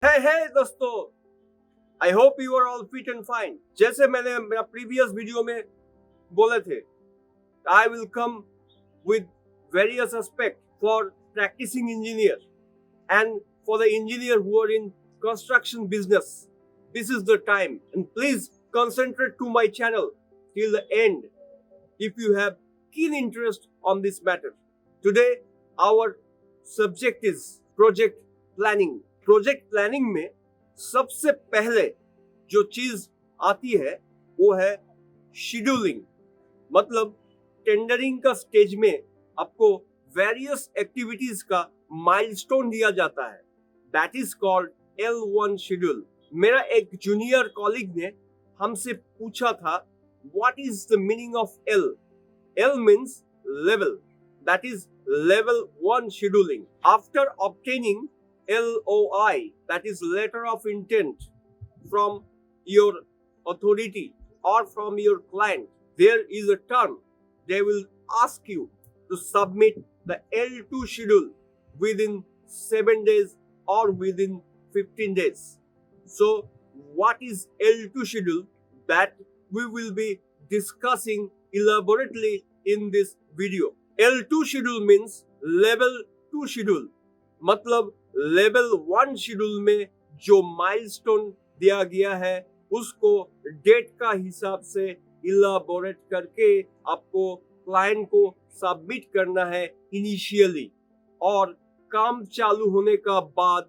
hey दोस्तों, I hope you are all fit and fine. जैसे मैंने मेरा प्रीवियस वीडियो में बोले थे, I will come with various aspect for practising engineer and for the engineer who are in construction business. This is the time, and please concentrate to my channel till the end if you have keen interest on this matter. Today our subject is project planning. Project planning में सबसे पहले जो चीज आती है वो है scheduling. मतलब टेंडरिंग का स्टेज में आपको वेरियस एक्टिविटीज का माइलस्टोन दिया जाता है, that is called L1 schedule. मेरा एक जूनियर कॉलीग ने हमसे पूछा था what is the meaning of L। L means level, that is level 1 scheduling. After obtaining LOI, that is letter of intent, from your authority or from your client, there is a term they will ask you to submit the L2 schedule within 7 days or within 15 days. So what is L2 schedule? That we will be discussing elaborately in this video. L2 schedule means level 2 schedule. मतलब level 1 schedule में जो milestone दिया गया है उसको date का हिसाब से इलाबोरेट करके आपको क्लाइंट को सबमिट करना है इनिशियली, और काम चालू होने का बाद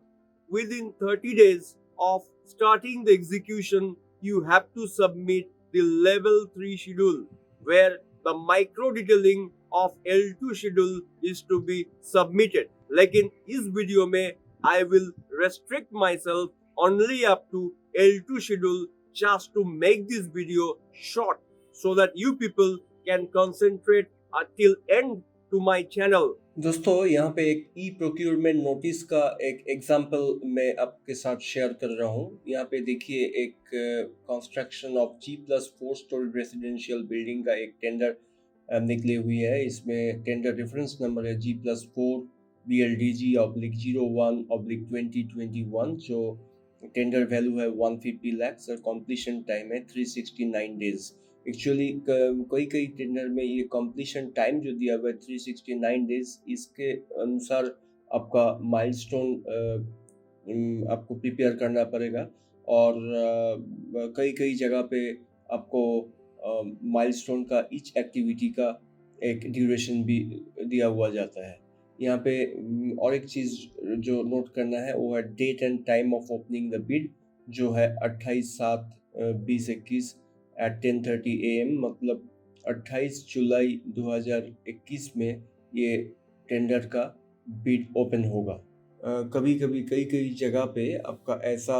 with in 30 days of starting the execution you have to submit the level 3 schedule where the micro detailing of L2 schedule is to be submitted. लेकिन इस वीडियो में I will restrict myself only up to L2 schedule just to make this video short so that you people can concentrate until end to my channel. दोस्तों यहाँ पे एक e procurement notice का एक example मैं आपके साथ शेयर कर रहा हूँ। यहाँ पे देखिए एक construction of G+4 story residential building का एक टेंडर निकली हुई है। इसमें टेंडर रेफरेंस नंबर है G+4 BLDG/01/2021। जो टेंडर वैल्यू है 150 लाख और कंप्लीशन टाइम है 369 डेज। एक्चुअली कई टेंडर में ये कंप्लीशन टाइम जो दिया हुआ है 369 डेज, इसके अनुसार आपका माइलस्टोन आपको प्रिपेयर करना पड़ेगा। और कई जगह पे आपको माइलस्टोन का ईच एक्टिविटी का एक ड्यूरेशन भी दिया हुआ जाता है। यहाँ पे और एक चीज़ जो नोट करना है वो है date and time of opening the bid, जो है 28/7/2021 at 10:30 AM। मतलब 28 जुलाई 2021 में ये टेंडर का बिड ओपन होगा। कभी कई जगह पे आपका ऐसा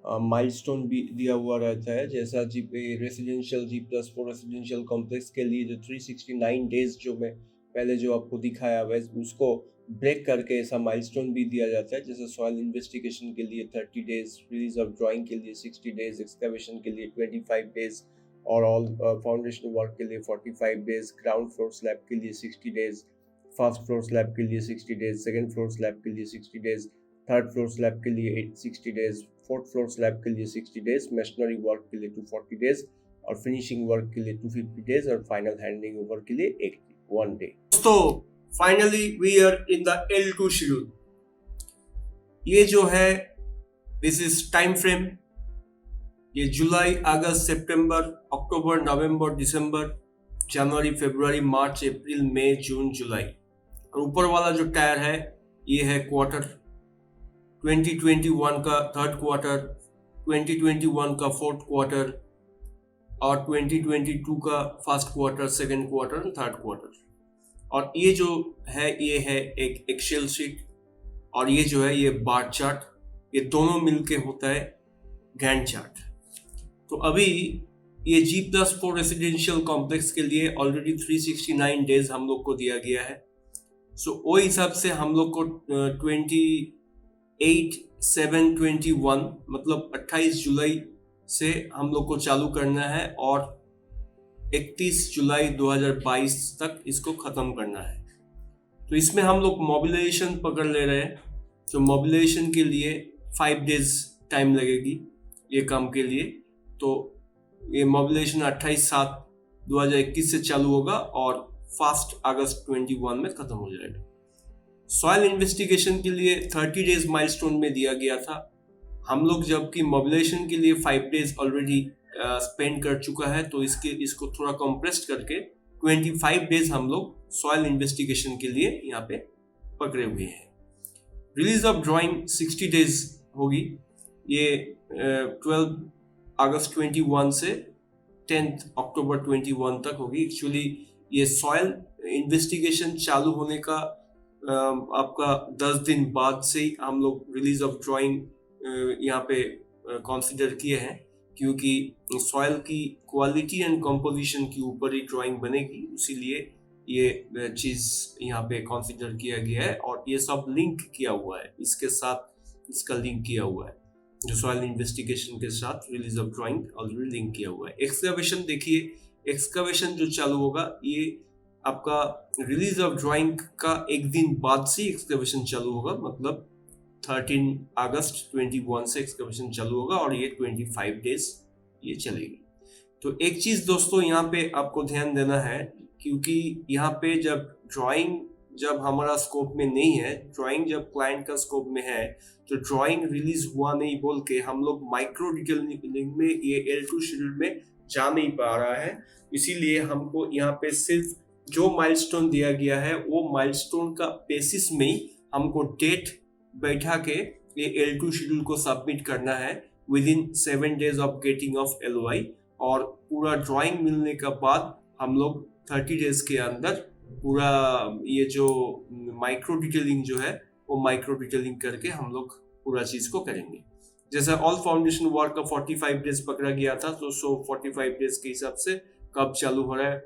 माइलस्टोन भी दिया हुआ रहता है, जैसा रेसिडेंशियल G+4 रेसिडेंशियल कॉम्प्लेक्स के लिए जो 369 डेज जो मैं पहले जो आपको दिखाया हुआ है उसको ब्रेक करके ऐसा माइलस्टोन भी दिया जाता है। जैसे सॉइल इन्वेस्टिगेशन के लिए 30 डेज, रिलीज ऑफ ड्राइंग के लिए 60 डेज, एक्सकैवेशन के लिए 25 डेज और ऑल फाउंडेशन वर्क के लिए 45 डेज, ग्राउंड फ्लोर स्लैब के लिए 60 डेज, फर्स्ट फ्लोर स्लैब के लिए 60 डेज, सेकेंड फ्लोर स्लैब के लिए 60 डेज, थर्ड फ्लोर स्लैब के लिए 60 डेज, फोर्थ फ्लोर स्लैब के लिए 60 डेज, मशीनरी वर्क के लिए 240 डेज और फिनिशिंग वर्क के लिए 250 डेज और फाइनल हैंडिंग ओवर के लिए 1 डे। दोस्तों, finally we are in the L2 schedule. ये जो है दिस इज टाइम फ्रेम। ये जुलाई, अगस्त, सितंबर, अक्टूबर, नवंबर, दिसंबर, जनवरी, फरवरी, मार्च, अप्रैल, मई, जून, जुलाई। और ऊपर वाला जो टायर है ये है क्वार्टर, 2021 का थर्ड क्वार्टर, 2021 का फोर्थ क्वार्टर और 2022 का फर्स्ट क्वार्टर, सेकेंड क्वार्टर और थर्ड क्वार्टर। और ये जो है ये है एक एक्सेल शीट, और ये जो है ये बार चार्ट, ये दोनों मिलके होता है गैंट चार्ट। तो अभी ये G+4 रेसिडेंशियल कॉम्प्लेक्स के लिए ऑलरेडी 369 डेज हम लोग को दिया गया है। सो वो हिसाब से हम लोग को 28/7/21 मतलब 28 जुलाई से हम लोग को चालू करना है और 31 जुलाई 2022 तक इसको खत्म करना है। तो इसमें हम लोग मोबिलाइजेशन पकड़ ले रहे हैं। तो मोबिलाइजेशन के लिए 5 डेज टाइम लगेगी ये काम के लिए। तो ये मोबिलाइजेशन 28/7/2021 से चालू होगा और 1 अगस्त 21 में खत्म हो जाएगा। सॉइल इन्वेस्टिगेशन के लिए 30 डेज माइलस्टोन में दिया गया था। हम लोग जबकि मोबिलाइजेशन के लिए 5 डेज ऑलरेडी स्पेंड कर चुका है, तो इसको थोड़ा कंप्रेस्ड करके 25 डेज हम लोग सॉइल इन्वेस्टिगेशन के लिए यहाँ पे पकड़े हुए हैं। रिलीज ऑफ ड्राइंग 60 डेज होगी। ये 12 अगस्त 21 से 10 अक्टूबर 21 तक होगी। एक्चुअली ये सॉइल इन्वेस्टिगेशन चालू होने का आपका 10 दिन बाद से ही हम लोग रिलीज ऑफ ड्राइंग यहाँ पे कंसीडर किए हैं, क्योंकि सॉइल की क्वालिटी एंड कंपोजिशन के ऊपर ही ड्राइंग बनेगी, इसीलिए ये चीज यहाँ पे कंसीडर किया गया है। और ये सब लिंक किया हुआ है, इसके साथ इसका लिंक किया हुआ है, जो सॉइल इन्वेस्टिगेशन के साथ release of drawing already link किया हुआ है। एक्सकवेशन देखिए, एक्सकवेशन जो चालू होगा ये आपका रिलीज ऑफ ड्राइंग का एक दिन बाद से एक्सकवेशन चालू होगा, मतलब 13 अगस्त 21 से एक्सकवेशन चालू होगा और ये 25 डेज ये चलेगी। तो एक चीज दोस्तों यहाँ पे आपको ध्यान देना है, क्योंकि यहाँ पे जब हमारा स्कोप में नहीं है, ड्राइंग जब क्लाइंट का स्कोप में है, तो ड्राइंग रिलीज हुआ नहीं बोल के हम लोग माइक्रो डिटेलिंग में ये L2 शेड्यूल में जा नहीं पा रहा है। इसीलिए हमको यहाँ पे सिर्फ जो माइलस्टोन दिया गया है वो माइलस्टोन का बेसिस में ही हमको डेट बैठा के ये L2 शेड्यूल को सबमिट करना है with in 7 days of getting off LOI। और पूरा ड्राइंग मिलने के बाद हम लोग 30 डेज के अंदर पूरा ये जो माइक्रो डिटेलिंग जो है वो माइक्रो डिटेलिंग करके हम लोग पूरा चीज को करेंगे। जैसा ऑल फाउंडेशन वर्क का 45 डेज पकड़ा गया था, तो 45 डेज के हिसाब से कब चालू हो रहा है,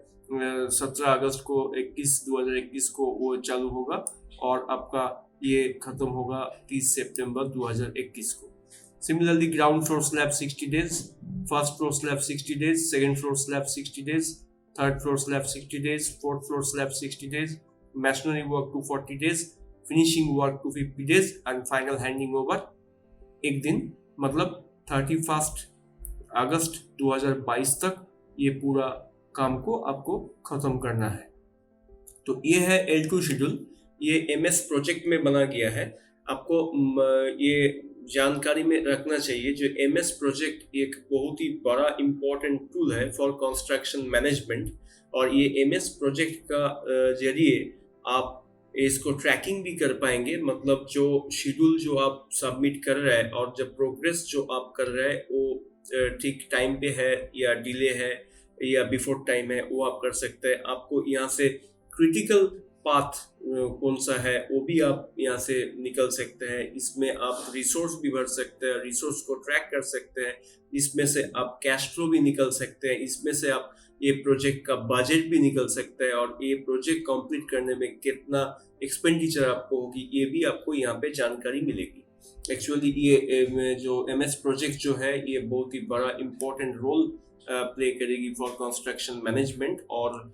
17 अगस्त को 2021 को वो चालू होगा और आपका ये खत्म होगा 30 सितंबर 2021 को। Similarly ground floor slab 60 days, first floor slab 60 days, second floor slab 60 days, third floor slab 60 days, fourth floor slab 60 days, masonry work 240 days, finishing work 250 days and final handing over एक दिन, मतलब 31 अगस्त 2022 तक ये पूरा काम को आपको खत्म करना है। तो ये है L2 शेड्यूल, ये MS प्रोजेक्ट में बना गया है। आपको ये जानकारी में रखना चाहिए, जो MS प्रोजेक्ट एक बहुत ही बड़ा इम्पोर्टेंट टूल है फॉर कंस्ट्रक्शन मैनेजमेंट। और ये MS प्रोजेक्ट का जरिए आप इसको ट्रैकिंग भी कर पाएंगे, मतलब जो शेड्यूल जो आप सबमिट कर रहे हैं और जब प्रोग्रेस जो आप कर रहे हैं वो ठीक टाइम पे है या डिले है या बिफोर टाइम है, वो आप कर सकते हैं। आपको यहाँ से क्रिटिकल पाथ कौन सा है वो भी आप यहाँ से निकल सकते हैं। इसमें आप रिसोर्स भी भर सकते हैं, रिसोर्स को ट्रैक कर सकते हैं, इसमें से आप कैश फ्लो भी निकल सकते हैं, इसमें से आप ये प्रोजेक्ट का बजट भी निकल सकता है और ये प्रोजेक्ट कंप्लीट करने में कितना एक्सपेंडिचर आपको होगी ये भी आपको यहाँ पे जानकारी मिलेगी। एक्चुअली ये जो MS प्रोजेक्ट जो है ये बहुत ही बड़ा इम्पोर्टेंट रोल प्ले करेगी फॉर कंस्ट्रक्शन मैनेजमेंट। और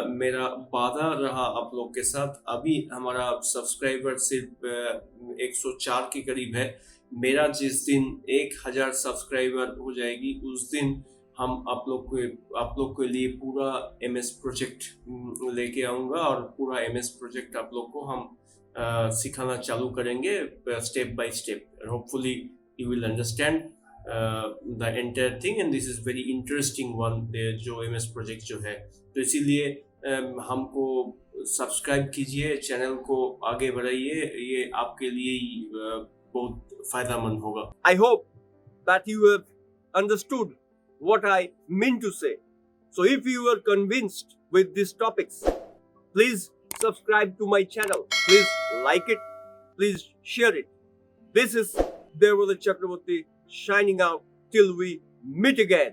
मेरा वादा रहा आप लोग के साथ, अभी हमारा सब्सक्राइबर सिर्फ 104 के करीब है। मेरा जिस दिन 1000 सब्सक्राइबर हो जाएगी उस दिन हम आप लोग के लिए पूरा MS प्रोजेक्ट लेके आऊँगा और पूरा MS प्रोजेक्ट आप लोग को हम सिखाना चालू करेंगे step by step. Hopefully you will understand the entire thing and this is very interesting one, जो MS प्रोजेक्ट जो है। तो इसीलिए हमको सब्सक्राइब कीजिए, चैनल को आगे बढ़ाइए, ये आपके लिए बहुत फायदेमंद होगा। I hope that you have understood what I mean to say. So if you are convinced with these topics, please subscribe to my channel. Please like it. Please share it. This is Devvrat Chakraborty signing out till we meet again.